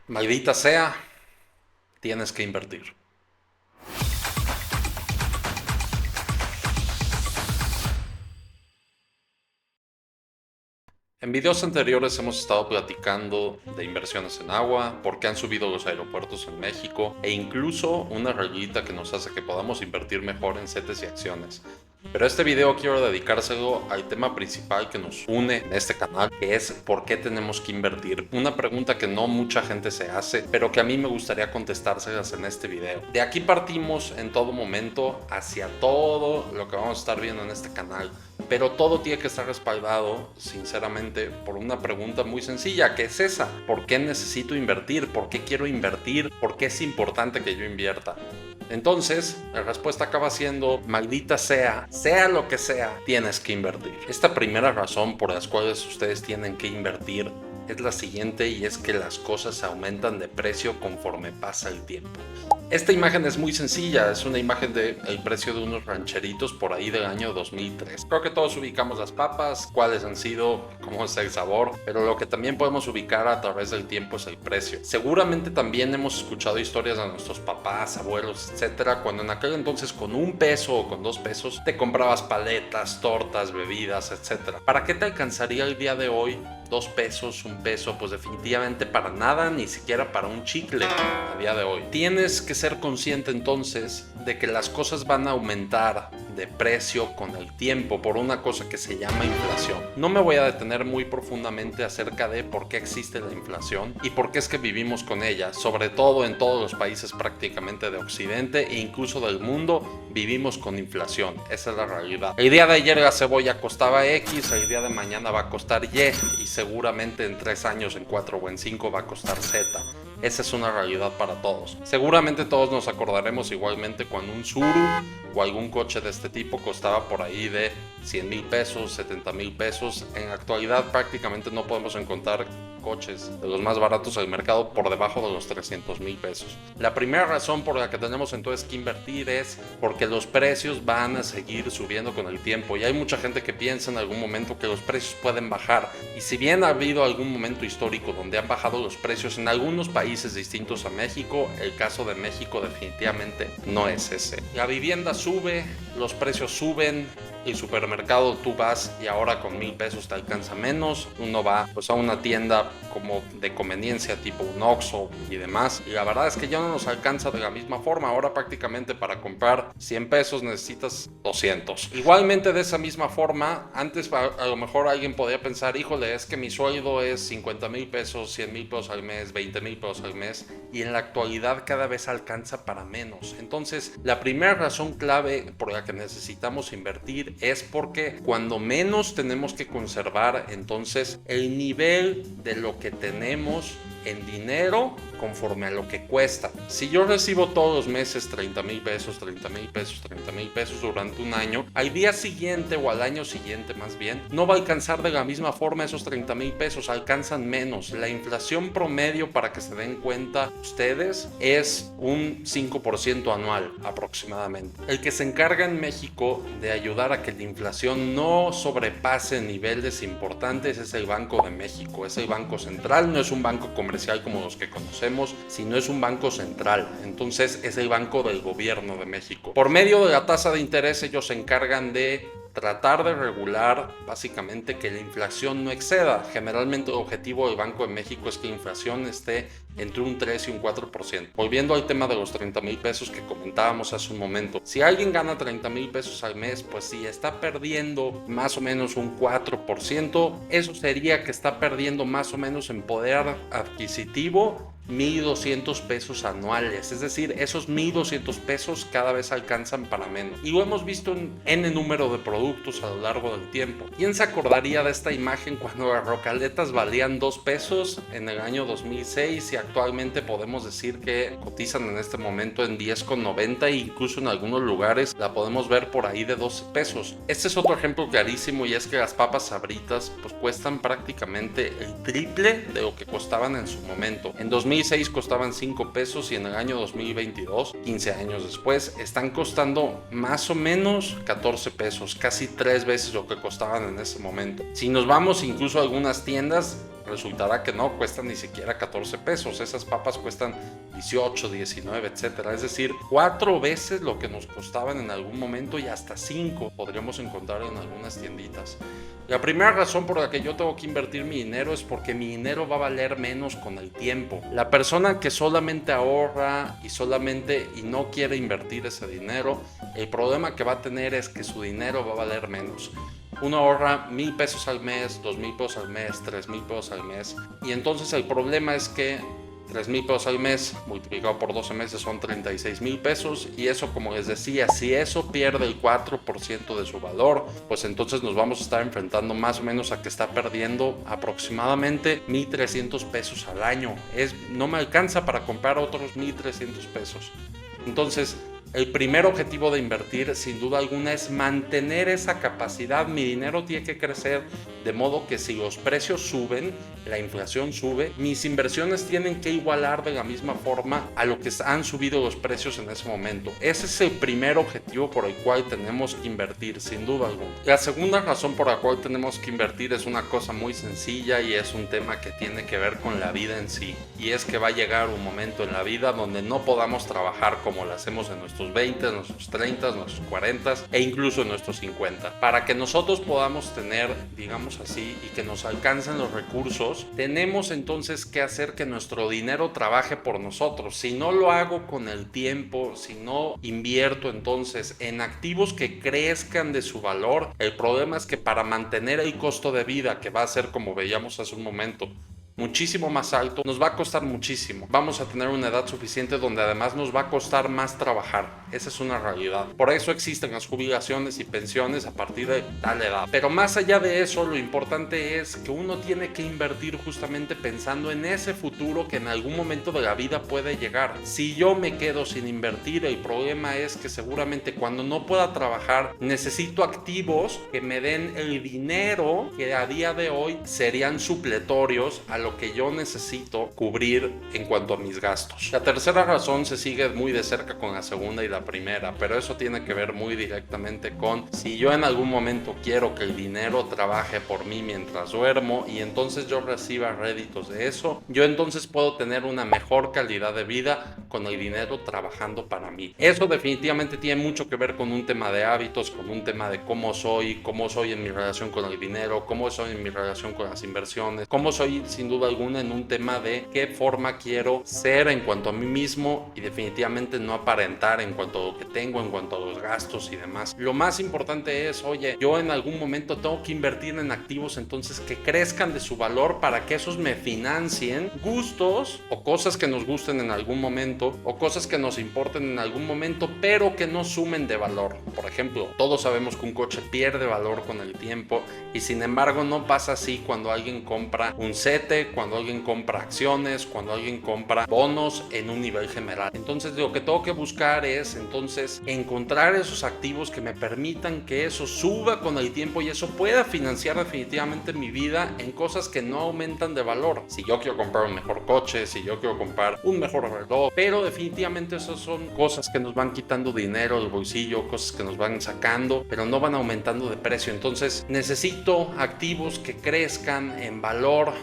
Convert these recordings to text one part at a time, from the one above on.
Maldita sea, tienes que invertir. En videos anteriores hemos estado platicando de inversiones en agua, por qué han subido los aeropuertos en México e incluso una reglita que nos hace que podamos invertir mejor en CETES y acciones. Pero este video quiero dedicárselo al tema principal que nos une en este canal, que es por qué tenemos que invertir. Una pregunta que no mucha gente se hace, pero que a mí me gustaría contestárselas en este video. De aquí partimos en todo momento hacia todo lo que vamos a estar viendo en este canal. Pero todo tiene que estar respaldado, sinceramente, por una pregunta muy sencilla, que es esa: ¿por qué necesito invertir? ¿Por qué quiero invertir? ¿Por qué es importante que yo invierta? Entonces, la respuesta acaba siendo: maldita sea, sea lo que sea, tienes que invertir. Esta primera razón por las cuales ustedes tienen que invertir es la siguiente, y es que las cosas aumentan de precio conforme pasa el tiempo. Esta imagen es muy sencilla, es una imagen del precio de unos rancheritos por ahí del año 2003. Creo que todos ubicamos las papas, cuáles han sido, cómo es el sabor, pero lo que también podemos ubicar a través del tiempo es el precio. Seguramente también hemos escuchado historias de nuestros papás, abuelos, etcétera, cuando en aquel entonces con $1 o con $2 te comprabas paletas, tortas, bebidas, etcétera. ¿Para qué te alcanzaría el día de hoy $2, $1? Pues definitivamente para nada, ni siquiera para un chicle a día de hoy. Tienes que ser consciente entonces de que las cosas van a aumentar de precio con el tiempo por una cosa que se llama inflación. No me voy a detener muy profundamente acerca de por qué existe la inflación y por qué es que vivimos con ella, sobre todo en todos los países prácticamente de Occidente e incluso del mundo vivimos con inflación. Esa es la realidad. El día de ayer la cebolla costaba X, el día de mañana va a costar Y y seguramente en 3 años, en 4 o en 5 va a costar Z. Esa es una realidad para todos. Seguramente todos nos acordaremos igualmente cuando un Tsuru o algún coche de este tipo costaba por ahí de 100 mil pesos, 70 mil pesos. En la actualidad prácticamente no podemos encontrar coches de los más baratos del mercado por debajo de los 300 mil pesos. La primera razón por la que tenemos entonces que invertir es porque los precios van a seguir subiendo con el tiempo, y hay mucha gente que piensa en algún momento que los precios pueden bajar, y si bien ha habido algún momento histórico donde han bajado los precios en algunos países distintos a México, el caso de México definitivamente no es ese. La vivienda sube, los precios suben, el supermercado tú vas y ahora con $1,000 te alcanza menos. Uno va pues a una tienda como de conveniencia tipo un Oxxo y demás, y la verdad es que ya no nos alcanza de la misma forma. Ahora prácticamente para comprar 100 pesos necesitas 200. Igualmente de esa misma forma, antes a lo mejor alguien podría pensar: híjole, es que mi sueldo es 50 mil pesos, 100 mil pesos al mes, 20 mil pesos al mes, y en la actualidad cada vez alcanza para menos. Entonces la primera razón clave por la que necesitamos invertir es porque cuando menos tenemos que conservar entonces el nivel de lo que tenemos en dinero conforme a lo que cuesta. Si yo recibo todos los meses 30 mil pesos, 30 mil pesos, 30 mil pesos durante un año, al día siguiente o al año siguiente más bien, no va a alcanzar de la misma forma esos 30 mil pesos, alcanzan menos. La inflación promedio, para que se den cuenta ustedes, es un 5% anual aproximadamente. El que se encarga en México de ayudar a que la inflación no sobrepase niveles importantes es el Banco de México, es el Banco Central. No es un banco comercial como los que conocemos, sino es un banco central. Entonces es el Banco del Gobierno de México. Por medio de la tasa de interés ellos se encargan de tratar de regular básicamente que la inflación no exceda. Generalmente el objetivo del Banco de México es que la inflación esté entre un 3 y un 4%. Volviendo al tema de los 30 mil pesos que comentábamos hace un momento, si alguien gana 30 mil pesos al mes, pues si está perdiendo más o menos un 4%, eso sería que está perdiendo más o menos en poder adquisitivo 1,200 pesos anuales. Es decir, esos 1,200 pesos cada vez alcanzan para menos, y lo hemos visto en N número de productos a lo largo del tiempo. ¿Quién se acordaría de esta imagen cuando las rocaletas valían 2 pesos en el año 2006 y actualmente podemos decir que cotizan en este momento en 10,90 e incluso en algunos lugares la podemos ver por ahí de 12 pesos? Este es otro ejemplo clarísimo, y es que las papas Sabritas pues cuestan prácticamente el triple de lo que costaban en su momento. En 2006 costaban 5 pesos y en el año 2022, 15 años después, están costando más o menos 14 pesos, casi 3 veces lo que costaban en ese momento. Si nos vamos incluso a algunas tiendas, resultará que no, cuestan ni siquiera 14 pesos. Esas papas cuestan 18, 19, etcétera. Es decir, 4 veces lo que nos costaban en algún momento y hasta 5 podríamos encontrar en algunas tienditas. La primera razón por la que yo tengo que invertir mi dinero es porque mi dinero va a valer menos con el tiempo. La persona que solamente ahorra y no quiere invertir ese dinero, el problema que va a tener es que su dinero va a valer menos. Uno ahorra 1,000 pesos al mes, 2,000 pesos al mes, 3,000 pesos al mes, y entonces el problema es que 3,000 pesos al mes multiplicado por 12 meses son 36,000 pesos, y eso, como les decía, si eso pierde el 4% de su valor, pues entonces nos vamos a estar enfrentando más o menos a que está perdiendo aproximadamente 1,300 pesos al año. No me alcanza para comprar otros 1,300 pesos. Entonces, el primer objetivo de invertir, sin duda alguna, es mantener esa capacidad. Mi dinero tiene que crecer de modo que si los precios suben, la inflación sube, mis inversiones tienen que igualar de la misma forma a lo que han subido los precios en ese momento. Ese es el primer objetivo por el cual tenemos que invertir, sin duda alguna. La segunda razón por la cual tenemos que invertir es una cosa muy sencilla y es un tema que tiene que ver con la vida en sí. Y es que va a llegar un momento en la vida donde no podamos trabajar como lo hacemos en nuestros 20, en nuestros 30, en nuestros 40 e incluso en nuestros 50. Para que nosotros podamos tener, digamos así, y que nos alcancen los recursos, tenemos entonces que hacer que nuestro dinero trabaje por nosotros. Si no lo hago con el tiempo, si no invierto entonces en activos que crezcan de su valor, el problema es que para mantener el costo de vida, que va a ser, como veíamos hace un momento, muchísimo más alto, nos va a costar muchísimo. Vamos a tener una edad suficiente donde además nos va a costar más trabajar. Esa es una realidad. Por eso existen las jubilaciones y pensiones a partir de tal edad. Pero más allá de eso, lo importante es que uno tiene que invertir justamente pensando en ese futuro que en algún momento de la vida puede llegar. Si yo me quedo sin invertir, el problema es que seguramente cuando no pueda trabajar, necesito activos que me den el dinero que a día de hoy serían supletorios a lo que yo necesito cubrir en cuanto a mis gastos. La tercera razón se sigue muy de cerca con la segunda y la primera, pero eso tiene que ver muy directamente con si yo en algún momento quiero que el dinero trabaje por mí mientras duermo y entonces yo reciba réditos de eso, yo entonces puedo tener una mejor calidad de vida con el dinero trabajando para mí. Eso definitivamente tiene mucho que ver con un tema de hábitos, con un tema de cómo soy en mi relación con el dinero, cómo soy en mi relación con las inversiones, cómo soy sin duda alguna en un tema de qué forma quiero ser en cuanto a mí mismo y definitivamente no aparentar en cuanto a lo que tengo, en cuanto a los gastos y demás. Lo más importante es, oye, yo en algún momento tengo que invertir en activos entonces que crezcan de su valor para que esos me financien gustos o cosas que nos gusten en algún momento o cosas que nos importen en algún momento, pero que no sumen de valor. Por ejemplo, todos sabemos que un coche pierde valor con el tiempo y sin embargo no pasa así cuando alguien compra un CETE, cuando alguien compra acciones, cuando alguien compra bonos en un nivel general. Entonces lo que tengo que buscar es entonces encontrar esos activos que me permitan que eso suba con el tiempo y eso pueda financiar definitivamente mi vida en cosas que no aumentan de valor. Si yo quiero comprar un mejor coche, si yo quiero comprar un mejor reloj, pero definitivamente esas son cosas que nos van quitando dinero del bolsillo, cosas que nos van sacando, pero no van aumentando de precio. Entonces necesito activos que crezcan en valor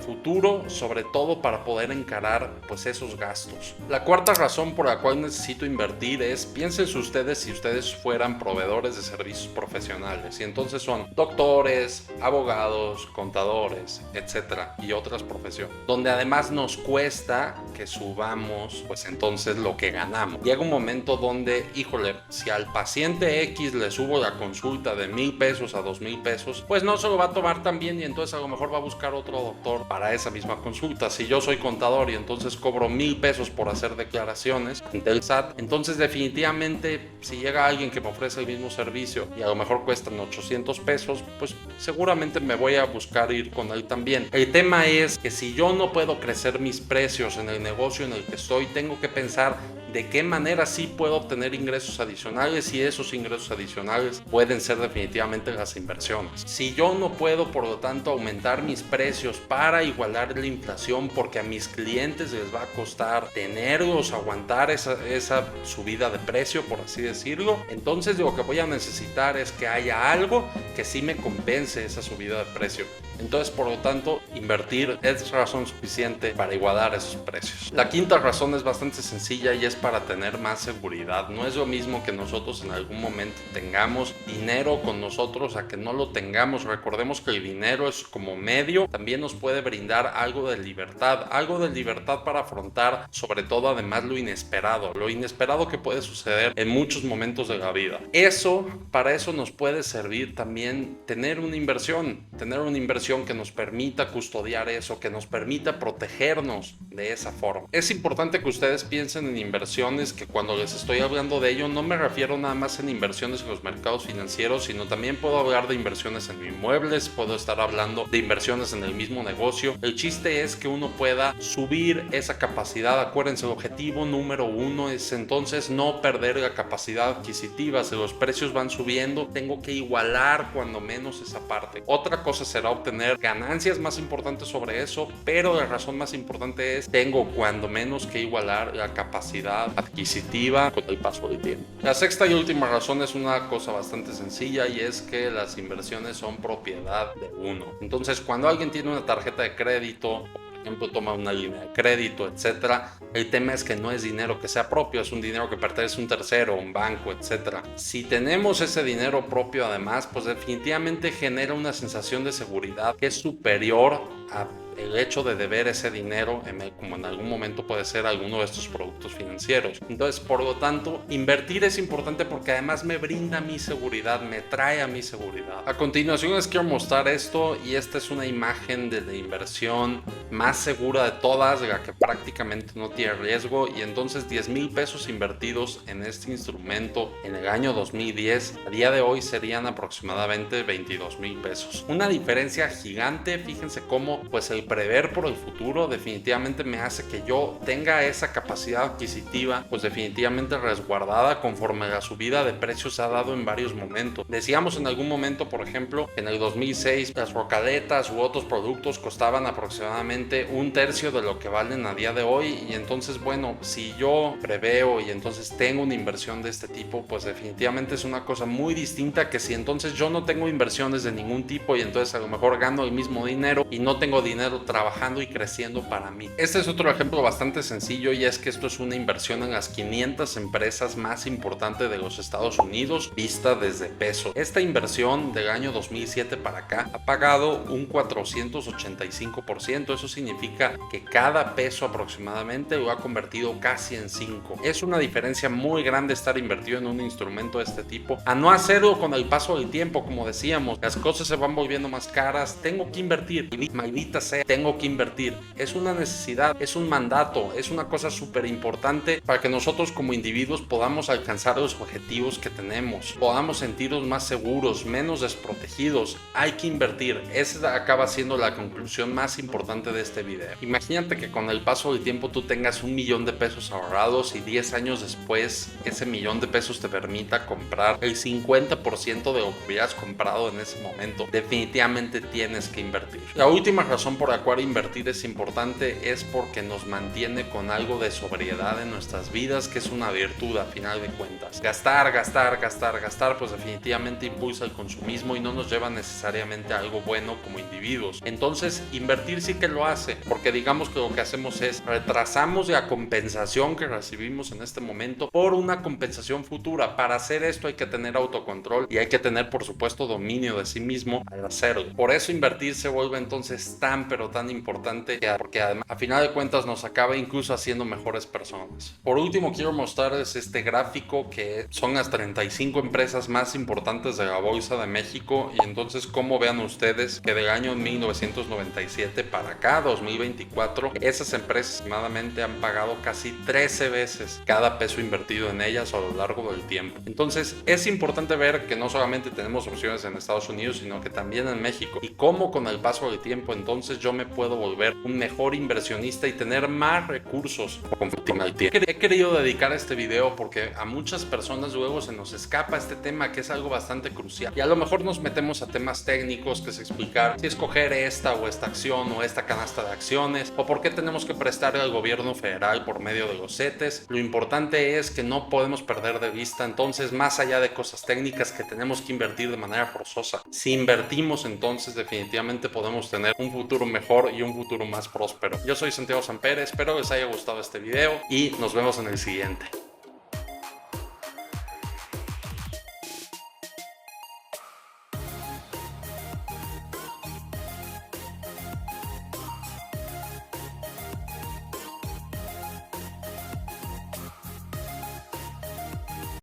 futuro, sobre todo para poder encarar pues esos gastos. La cuarta razón por la cual necesito invertir es, piensen ustedes si ustedes fueran proveedores de servicios profesionales y entonces son doctores, abogados, contadores, etcétera y otras profesiones, donde además nos cuesta que subamos pues entonces lo que ganamos. Llega un momento donde, híjole, si al paciente X le subo la consulta de 1,000 pesos a 2,000 pesos, pues no se lo va a tomar tan bien y entonces a lo mejor va a buscar otro doctor para esa misma consulta. Si yo soy contador y entonces cobro 1,000 pesos por hacer declaraciones ante el SAT, entonces definitivamente si llega alguien que me ofrece el mismo servicio y a lo mejor cuestan 800 pesos, pues seguramente me voy a buscar ir con él también. El tema es que si yo no puedo crecer mis precios en el negocio en el que estoy, tengo que pensar de qué manera sí puedo obtener ingresos adicionales y esos ingresos adicionales pueden ser definitivamente las inversiones. Si yo no puedo, por lo tanto, aumentar mis precios para igualar la inflación porque a mis clientes les va a costar tenerlos, aguantar esa subida de precio, por así decirlo, entonces lo que voy a necesitar es que haya algo que sí me compense esa subida de precio. Entonces, por lo tanto, invertir es razón suficiente para igualar esos precios. La quinta razón es bastante sencilla y es para tener más seguridad. No es lo mismo que nosotros en algún momento tengamos dinero con nosotros a que no lo tengamos. Recordemos que el dinero es como medio, también nos puede brindar algo de libertad para afrontar sobre todo además lo inesperado que puede suceder en muchos momentos de la vida. Para eso nos puede servir también tener una inversión que nos permita custodiar eso, que nos permita protegernos de esa forma. Es importante que ustedes piensen en inversiones, que cuando les estoy hablando de ello no me refiero nada más en inversiones en los mercados financieros, sino también puedo hablar de inversiones en inmuebles, puedo estar hablando de inversiones en el mismo negocio. El chiste es que uno pueda subir esa capacidad. Acuérdense, el objetivo número uno es entonces no perder la capacidad adquisitiva. Si los precios van subiendo, tengo que igualar cuando menos esa parte. Otra cosa será obtener ganancias más importantes sobre eso, pero la razón más importante es tengo cuando menos que igualar la capacidad adquisitiva con el paso del tiempo. La sexta y última razón es una cosa bastante sencilla y es que las inversiones son propiedad de uno. Entonces, cuando alguien tiene una tarjeta de crédito, por ejemplo, toma una línea de crédito, etcétera, el tema es que no es dinero que sea propio, es un dinero que pertenece a un tercero, un banco, etcétera. Si tenemos ese dinero propio además, pues definitivamente genera una sensación de seguridad que es superior a el hecho de deber ese dinero, como en algún momento puede ser alguno de estos productos financieros. Entonces, por lo tanto, invertir es importante porque además me brinda mi seguridad, me trae a mi seguridad. A continuación les quiero mostrar esto, y esta es una imagen de la inversión más segura de todas, de la que prácticamente no tiene riesgo, y entonces 10,000 pesos invertidos en este instrumento en el año 2010, a día de hoy serían aproximadamente 22,000 pesos. Una diferencia gigante. Fíjense cómo pues el prever por el futuro definitivamente me hace que yo tenga esa capacidad adquisitiva pues definitivamente resguardada conforme la subida de precios ha dado en varios momentos. Decíamos en algún momento, por ejemplo, en el 2006 las rocaletas u otros productos costaban aproximadamente un tercio de lo que valen a día de hoy, y entonces bueno, si yo preveo y entonces tengo una inversión de este tipo, pues definitivamente es una cosa muy distinta que si entonces yo no tengo inversiones de ningún tipo y entonces a lo mejor gano el mismo dinero y no tengo dinero trabajando y creciendo para mí. Este es otro ejemplo bastante sencillo, y es que esto es una inversión en las 500 empresas más importantes de los Estados Unidos vista desde pesos. Esta inversión del año 2007 para acá ha pagado un 485%. Eso significa que cada peso aproximadamente lo ha convertido casi en 5. Es una diferencia muy grande estar invertido en un instrumento de este tipo a no hacerlo con el paso del tiempo. Como decíamos, las cosas se van volviendo más caras, tengo que invertir, maldita sea, tengo que invertir. Es una necesidad, es un mandato, es una cosa súper importante para que nosotros como individuos podamos alcanzar los objetivos que tenemos, podamos sentirnos más seguros, menos desprotegidos. Hay que invertir. Esa acaba siendo la conclusión más importante de este video. Imagínate que con el paso del tiempo tú tengas 1,000,000 de pesos ahorrados y 10 años después ese 1,000,000 de pesos te permita comprar el 50% de lo que hubieras comprado en ese momento. Definitivamente tienes que invertir. La última razón por la cual invertir es importante es porque nos mantiene con algo de sobriedad en nuestras vidas, que es una virtud a final de cuentas. Gastar pues definitivamente impulsa el consumismo y no nos lleva necesariamente a algo bueno como individuos. Entonces invertir sí que lo hace, porque digamos que lo que hacemos es retrasamos la compensación que recibimos en este momento por una compensación futura. Para hacer esto hay que tener autocontrol y hay que tener por supuesto dominio de sí mismo al hacerlo. Por eso invertir se vuelve entonces tan pero tan importante, porque además a final de cuentas nos acaba incluso haciendo mejores personas. Por último quiero mostrarles este gráfico que son las 35 empresas más importantes de la Bolsa de México, y entonces como vean ustedes que del año 1997 para acá, 2024, esas empresas aproximadamente han pagado casi 13 veces cada peso invertido en ellas a lo largo del tiempo. Entonces es importante ver que no solamente tenemos opciones en Estados Unidos, sino que también en México, y cómo con el paso del tiempo entonces yo me puedo volver un mejor inversionista y tener más recursos conforme al tiempo. He querido dedicar este video porque a muchas personas luego se nos escapa este tema, que es algo bastante crucial, y a lo mejor nos metemos a temas técnicos, que es explicar si escoger esta o esta acción o esta canasta de acciones, o por qué tenemos que prestarle al gobierno federal por medio de los CETES. Lo importante es que no podemos perder de vista entonces, más allá de cosas técnicas, que tenemos que invertir de manera forzosa. Si invertimos, entonces definitivamente podemos tener un futuro mejor y un futuro más próspero. Yo soy Santiago Samper, espero les haya gustado este video y nos vemos en el siguiente.